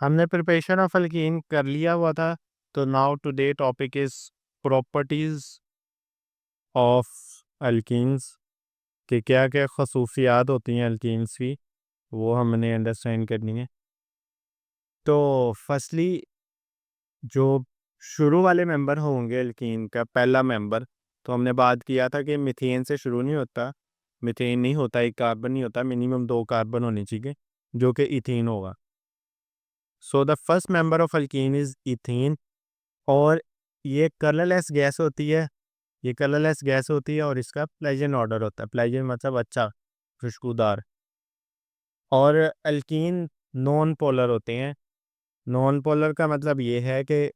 हमने preparation of alkyne कर लिया हुआ था। तो now today topic is properties of alkenes, कि क्या क्या खसूसियात होती हैं अल्कीन्स की, वो हमने अंडरस्टैंड करनी है। तो फर्स्टली जो शुरू वाले मेंबर होंगे अल्कीन का पहला मेंबर, तो हमने बात किया था कि मीथेन से शुरू नहीं होता। मीथेन नहीं होता, एक कार्बन नहीं होता, मिनिमम 2 कार्बन होनी चाहिए, जो कि इथेन होगा। So the first member of alkene is ethane. और ये कलरलेस गैस होती है। ये कलरलेस गैस होती है और इसका प्लेजेंट ऑर्डर होता है। प्लेजेंट मतलब अच्छा, खुशबूदार। और अल्कीन नॉन पोलर होते हैं। नॉन पोलर का मतलब ये है कि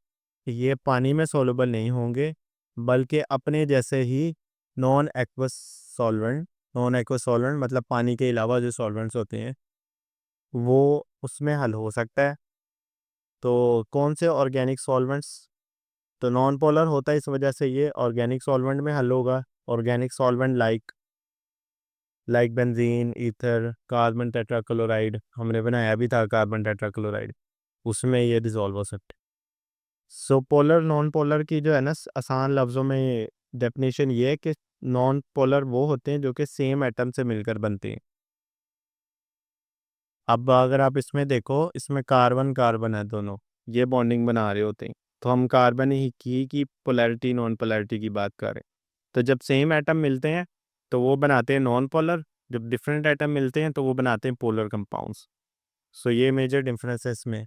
ये पानी में सोलुबल नहीं होंगे, बल्कि अपने जैसे ही non aqueous solvent. Non aqueous solvent मतलब पानी के अलावा जो सॉल्वेंट्स होते हैं वो उसमें हल हो सकता है। तो कौन से ऑर्गेनिक सॉल्वेंट्स? तो नॉन पोलर होता है, इस वजह से ये ऑर्गेनिक सॉल्वेंट में हल होगा। Organic solvent like benzene, ether, carbon tetrachloride. हमने बनाया भी था कार्बन टेट्राक्लोराइड, उसमें ये डिसॉल्व हो सकते हैं। सो पोलर नॉन पोलर की जो है ना, आसान लफ्ज़ों में डेफिनेशन ये है कि नॉन पोलर वो होते हैं जो कि सेम एटम से मिलकर बनते हैं। अब अगर आप इसमें देखो, इसमें कार्बन कार्बन है दोनों, ये बॉन्डिंग बना रहे होते हैं। तो हम कार्बन ही की पोलैरिटी नॉन पोलैरिटी की बात कर रहे हैं। तो जब सेम एटम मिलते हैं तो वो बनाते हैं नॉन पोलर। जब डिफरेंट एटम मिलते हैं तो वो बनाते हैं पोलर कंपाउंड्स। सो ये मेजर डिफरेंस है इसमें।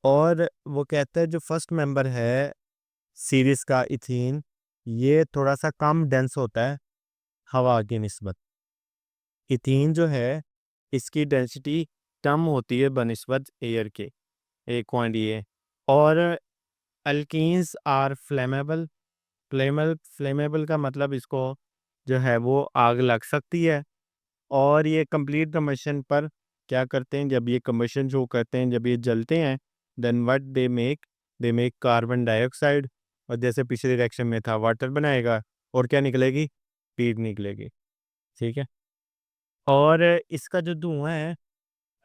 और वो कहता है जो फर्स्ट मेंबर है सीरीज का इथीन, ये थोड़ा सा कम डेंस होता है हवा की निस्बत। इथीन जो है इसकी डेंसिटी कम होती है बनिस्बत एयर के। एक पॉइंट ये। और अल्कीन्स आर फ्लेमेबल। फ्लेमेबल का मतलब इसको जो है वो आग लग सकती है। और ये कंप्लीट कम्बशन पर क्या करते हैं, जब ये कम्बशन जो करते हैं, जब ये जलते हैं, then what they make carbon dioxide. और जैसे पिछले रिएक्शन में था, वाटर बनाएगा और क्या निकलेगी? हीट निकलेगी। ठीक है। और इसका जो धुआं है,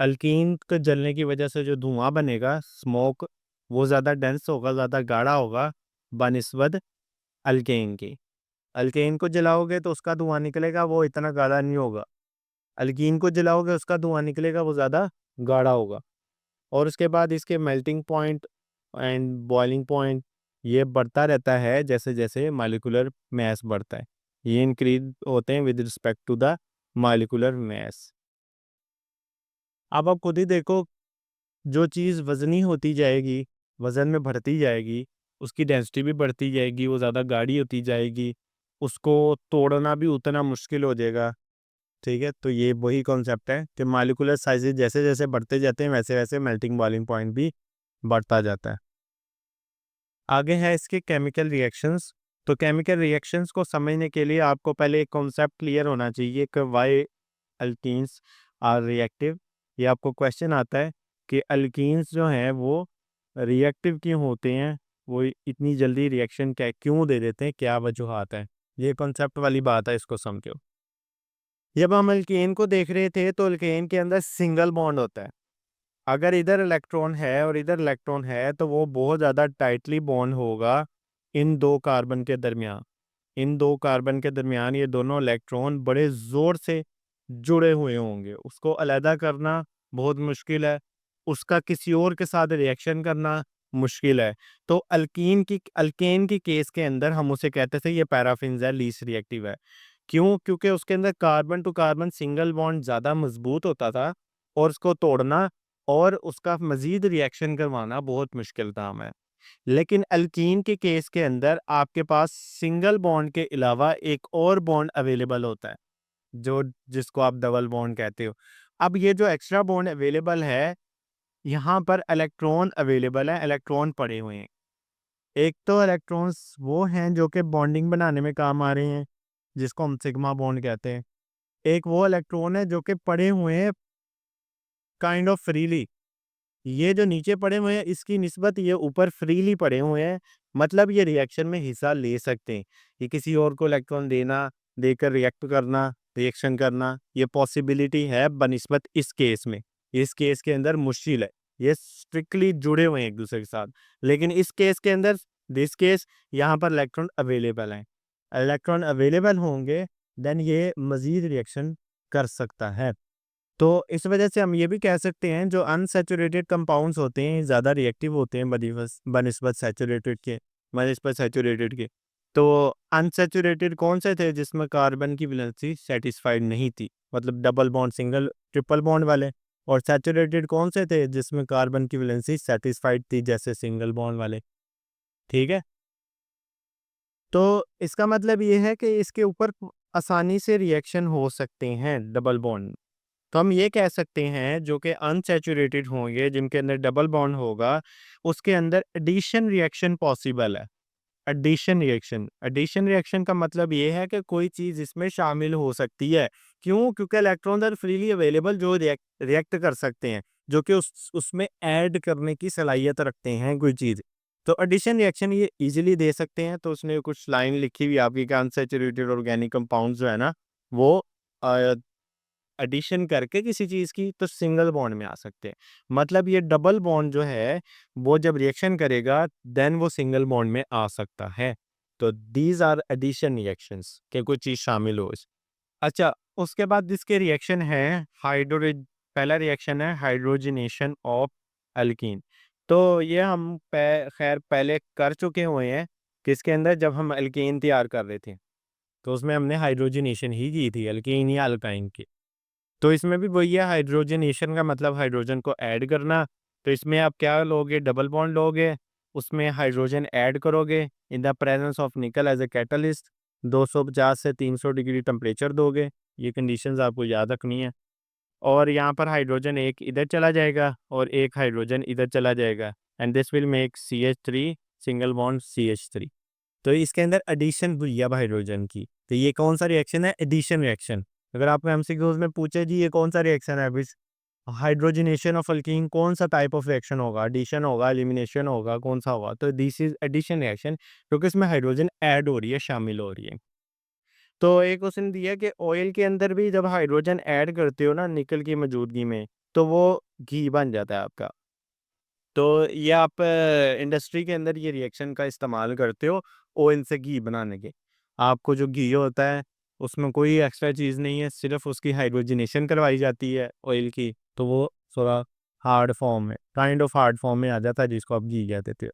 अल्कीन के जलने की वजह से जो धुआं बनेगा, स्मोक, वो ज़्यादा डेंस होगा, ज़्यादा गाढ़ा होगा बनिस्बत अल्केन की। अल्केन को जलाओगे तो उसका धुआं निकलेगा, वो इतना गाढ़ा नहीं होगा। अल्कीन को जलाओगे उसका धुआं निकलेगा, वो ज़्यादा गाढ़ा होगा। और उसके बाद इसके melting point and boiling point ये बढ़ता रहता है जैसे जैसे मालिकुलर मैस बढ़ता है। ये इंक्रीज होते हैं with respect to the molecular mass. अब आप खुद ही देखो, जो चीज़ वज़नी होती जाएगी, वज़न में बढ़ती जाएगी, उसकी डेंसिटी भी बढ़ती जाएगी, वो ज़्यादा गाढ़ी होती जाएगी, उसको तोड़ना भी उतना मुश्किल हो जाएगा। ठीक है, तो ये वही कॉन्सेप्ट है कि मॉलिक्यूलर साइजेस जैसे जैसे बढ़ते जाते हैं वैसे वैसे मेल्टिंग बॉइलिंग पॉइंट भी बढ़ता जाता है। आगे है इसके केमिकल रिएक्शंस। तो केमिकल रिएक्शंस को समझने के लिए आपको पहले एक कॉन्सेप्ट क्लियर होना चाहिए कि वाई अल्कीन्स आर रिएक्टिव। ये आपको क्वेश्चन आता है कि अल्कीन्स जो हैं वो रिएक्टिव क्यों होते हैं, वो इतनी जल्दी रिएक्शन क्या क्यों दे देते हैं, क्या वजूहात हैं। ये कॉन्सेप्ट वाली बात है, इसको समझो। जब हम अल्केन को देख रहे थे तो अल्केन के अंदर सिंगल बॉन्ड होता है। अगर इधर इलेक्ट्रॉन है और इधर इलेक्ट्रॉन है तो वो बहुत ज़्यादा टाइटली बॉन्ड होगा इन दो कार्बन के दरमियान। इन दो कार्बन के दरमियान ये दोनों इलेक्ट्रॉन बड़े ज़ोर से जुड़े हुए होंगे, उसको अलहदा करना बहुत मुश्किल है, उसका किसी और के साथ रिएक्शन करना मुश्किल है। तो अल्केन की केस के अंदर हम उसे कहते थे ये पैराफिन्स है, लीस्ट रिएक्टिव है। क्यों? क्योंकि उसके अंदर carbon to carbon single bond ज़्यादा मजबूत होता था और उसको तोड़ना और उसका मजीद रिएक्शन करवाना बहुत मुश्किल काम है। लेकिन अल्कीन के केस के अंदर आपके पास सिंगल बॉन्ड के अलावा एक और बॉन्ड अवेलेबल होता है, जो जिसको आप डबल बॉन्ड कहते हो। अब ये जो एक्स्ट्रा बॉन्ड अवेलेबल है, यहाँ पर इलेक्ट्रॉन अवेलेबल है, इलेक्ट्रॉन पड़े हुए हैं। एक तो इलेक्ट्रॉन्स वो हैं जो कि बॉन्डिंग बनाने में काम आ रहे हैं, जिसको हम सिग्मा बॉन्ड कहते हैं। एक वो इलेक्ट्रॉन है जो कि पड़े हुए हैं काइंड ऑफ फ्रीली। ये जो नीचे पड़े हुए हैं इसकी निस्बत ये ऊपर फ्रीली पड़े हुए हैं, मतलब ये रिएक्शन में हिस्सा ले सकते हैं। ये किसी और को इलेक्ट्रॉन देना, देकर रिएक्ट करना, रिएक्शन करना, ये पॉसिबिलिटी है बनिस्बत इस केस में। इस केस के अंदर मुश्किल है। ये स्ट्रिक्टली जुड़े हुए हैं एक दूसरे के साथ। लेकिन इस केस के अंदर, दिस केस, यहाँ पर इलेक्ट्रॉन अवेलेबल हैं। इलेक्ट्रॉन अवेलेबल होंगे देन ये मजीद रिएक्शन कर सकता है। तो इस वजह से हम ये भी कह सकते हैं जो अनसैचुरेटेड कंपाउंड्स होते हैं ज़्यादा रिएक्टिव होते हैं बनिस्बत सैचुरेटेड के, बनिस्बत सैचुरेटेड के। तो अनसैचुरेटेड कौन से थे जिसमें कार्बन की वैलेंसी सेटिस्फाइड नहीं थी, मतलब double bond, single, triple bond वाले। और सैचुरेटेड कौन से थे जिसमें कार्बन की वैलेंसी सेटिस्फाइड थी, जैसे सिंगल बॉन्ड वाले। ठीक है, तो इसका मतलब ये है कि इसके ऊपर आसानी से रिएक्शन हो सकते हैं डबल बॉन्ड। तो हम ये कह सकते हैं जो कि अनसैचुरेटेड होंगे, जिनके अंदर डबल बॉन्ड होगा, उसके अंदर एडिशन रिएक्शन पॉसिबल है। एडिशन रिएक्शन का मतलब ये है कि कोई चीज़ इसमें शामिल हो सकती है। क्यों? क्योंकि इलेक्ट्रॉन्स आर फ्रीली अवेलेबल जो रिएक्ट कर सकते हैं, जो कि उसमें ऐड करने की सलाहियत रखते हैं कोई चीज़। तो एडिशन रिएक्शन ये ईज़िली दे सकते हैं। तो उसने कुछ लाइन लिखी हुई है आपकी कि अनसैचुरेटेड ऑर्गेनिक कंपाउंड्स जो है ना, वो अ एडिशन करके किसी चीज़ की तो सिंगल बॉन्ड में आ सकते हैं। मतलब ये डबल बॉन्ड जो है, वो जब रिएक्शन करेगा देन वो सिंगल बॉन्ड में आ सकता है। तो दीज़ आर एडिशन रिएक्शंस कि कोई चीज़ शामिल हो इस। अच्छा, उसके बाद इसके रिएक्शन है हाइड्रोज पहला रिएक्शन है हाइड्रोजनेशन ऑफ एल्कीन। तो ये हम खैर पहले कर चुके हुए हैं, किसके अंदर, जब हम एल्कीन तैयार कर रहे थे। तो उसमें हमने हाइड्रोजनेशन ही की थी एल्कीन या अल्काइन की। तो इसमें भी वही है, हाइड्रोजनेशन का मतलब हाइड्रोजन को ऐड करना। तो इसमें आप क्या लोगे, डबल बॉन्ड लोगे, उसमें हाइड्रोजन ऐड करोगे in the presence of nickel as a catalyst, 250 से 300 डिग्री टेम्परेचर दोगे। ये कंडीशंस आपको याद रखनी है। और यहाँ पर हाइड्रोजन एक इधर चला जाएगा और एक हाइड्रोजन इधर चला जाएगा, and this will make CH3 single bond CH3। तो इसके अंदर एडिशन हुई है अब हाइड्रोजन की। तो ये कौन सा रिएक्शन है? Addition reaction. अगर आपको एमसीक्यूज में पूछे जी ये कौन सा रिएक्शन है, अभी हाइड्रोजनेशन ऑफ अल्कीन कौन सा टाइप ऑफ रिएक्शन होगा, एडिशन होगा, एलिमिनेशन होगा, कौन सा होगा, तो दिस इज एडिशन रिएक्शन, क्योंकि इसमें हाइड्रोजन ऐड हो रही है, शामिल हो रही है। तो एक क्वेश्चन दिया कि ऑयल के अंदर भी जब हाइड्रोजन ऐड करते हो ना निकल की मौजूदगी में, तो वो घी बन जाता है आपका। तो ये आप इंडस्ट्री के अंदर ये रिएक्शन का इस्तेमाल करते हो ऑयल से घी बनाने के। आपको जो घी होता है उसमें कोई एक्स्ट्रा चीज़ नहीं है, सिर्फ उसकी हाइड्रोजनेशन करवाई जाती है ऑयल की, तो वो थोड़ा हार्ड फॉर्म में, काइंड ऑफ हार्ड फॉर्म में आ जाता है, जिसको आप घी कहते हो।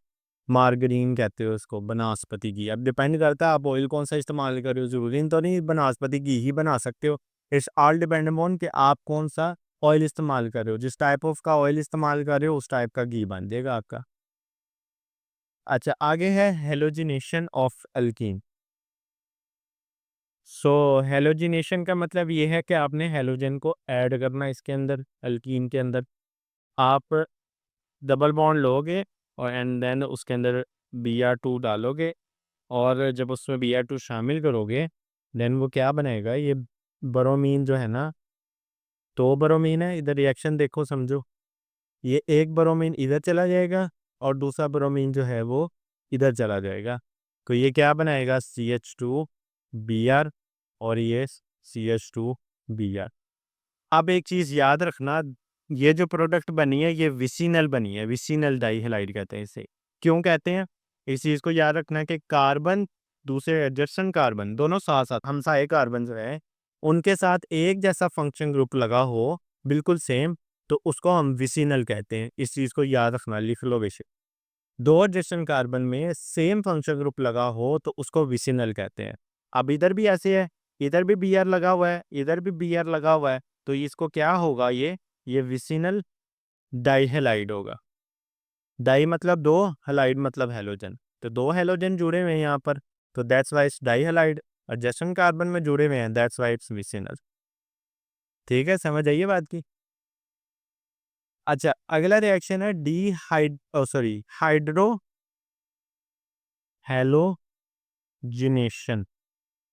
मार्गरीन कहते हो उसको, बनास्पति घी। अब डिपेंड करता है आप ऑयल कौन सा इस्तेमाल कर रहे हो, ज़रूरी तो नहीं बनास्पति घी ही बना सकते हो। इट्स ऑल डिपेंड ऑन कि आप कौन सा ऑयल इस्तेमाल कर रहे हो। जिस टाइप ऑफ का ऑयल इस्तेमाल कर रहे हो उस टाइप का घी बन जाएगा आपका। अच्छा, आगे है halogenation of alkene. So halogenation का मतलब ये है कि आपने हेलोजन को ऐड करना इसके अंदर, एल्कीन के अंदर। आप डबल बॉन्ड लोगे और एंड देन उसके अंदर Br2 डालोगे, और जब उसमें Br2 शामिल करोगे देन वो क्या बनाएगा, ये ब्रोमीन जो है ना, दो ब्रोमीन है इधर, रिएक्शन देखो समझो। ये एक ब्रोमीन इधर चला जाएगा और दूसरा ब्रोमीन जो है वो इधर चला जाएगा। तो ये क्या बनाएगा, CH2Br, और ये CH2Br। अब एक चीज़ याद रखना, ये जो प्रोडक्ट बनी है ये विसिनल बनी है, विसिनल डाइहैलाइड कहते हैं इसे। क्यों कहते हैं? इस चीज़ को याद रखना कि कार्बन, दूसरे एडजेसेंट कार्बन, दोनों साथ साथ हमसाए कार्बन जो है, उनके साथ एक जैसा फंक्शन ग्रुप लगा हो, बिल्कुल सेम, तो उसको हम विसिनल कहते हैं। इस चीज़ को याद रखना, लिख लो बेशक। दो एडजेसेंट कार्बन में सेम फंक्शन ग्रुप लगा हो तो उसको विसिनल कहते हैं। अब इधर भी ऐसे है, इधर भी Br लगा हुआ है, इधर भी Br लगा हुआ है, तो इसको क्या होगा, ये विसिनल डाइहैलाइड होगा। डाई मतलब दो, हैलाइड मतलब हैलोजन। तो दो हैलोजन जुड़े हुए हैं यहाँ पर, तो that's why it's dihalide. Adjacent carbon में जुड़े हुए हैं, दैट्स वाई इट्स विसिनल। ठीक है, समझ आइए बात की। अच्छा, अगला रिएक्शन है हाइड्रो हेलोजिनेशन।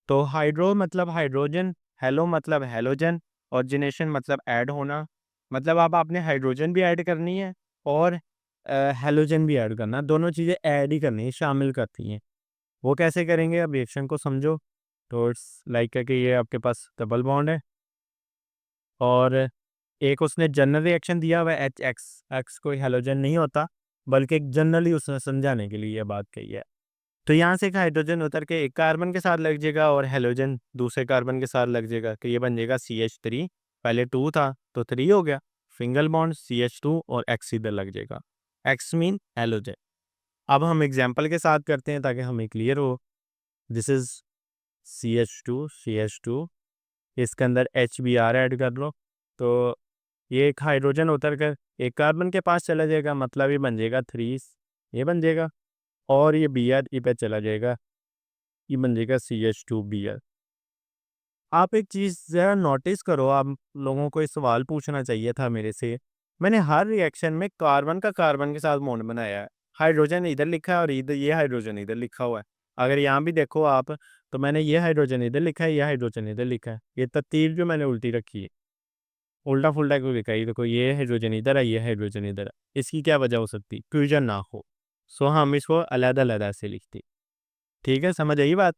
तो हाइड्रो मतलब हाइड्रोजन, हेलो मतलब हेलोजन, और जिनेशन मतलब ऐड होना। मतलब अब आपने हाइड्रोजन भी ऐड करनी है और हेलोजन भी ऐड करना, दोनों चीज़ें ऐड ही करनी है, शामिल करती हैं। वो कैसे करेंगे, अब रिएक्शन को समझो। तो इट्स लाइक कि ये आपके पास डबल बॉन्ड है और एक उसने जनरल रिएक्शन दिया हुआ है एच एक्स, एक्स कोई हैलोजन नहीं होता, बल्कि एक जनरली उसने समझाने के लिए ये बात कही है। तो यहाँ से एक हाइड्रोजन उतर के एक कार्बन के साथ लग जाएगा और हैलोजन दूसरे कार्बन के साथ लग जाएगा, तो ये बन जाएगा CH3। पहले 2 था तो 3 हो गया, सिंगल बॉन्ड CH2 और X इधर लग जाएगा, X मीन हैलोजन। अब हम एग्जाम्पल के साथ करते हैं ताकि हमें क्लियर हो। दिस इज CH2, इसके अंदर HBr ऐड कर लो, तो ये एक हाइड्रोजन उतर कर एक कार्बन के पास चला जाएगा, मतलब ये बन जाएगा 3, ये बन जाएगा, और ये Br ये पे चला जाएगा, ये बन जाएगा CH2Br। आप एक चीज़ ज़रा नोटिस करो, आप लोगों को एक सवाल पूछना चाहिए था मेरे से। मैंने हर रिएक्शन में कार्बन का कार्बन के साथ बॉन्ड बनाया है, हाइड्रोजन इधर लिखा है और इधर ये हाइड्रोजन इधर लिखा हुआ है। अगर यहाँ भी देखो आप, तो मैंने ये हाइड्रोजन इधर लिखा है, ये हाइड्रोजन इधर लिखा है, ये तरतीब जो मैंने उल्टी रखी है, उल्टा फुल्टा क्यों लिखा है? ये देखो, ये हाइड्रोजन इधर है, ये हाइड्रोजन इधर है, इसकी क्या वजह हो सकती? फ्यूजन ना हो। सो हम इसको अलग-अलग से लिखते। ठीक है, समझ आई बात?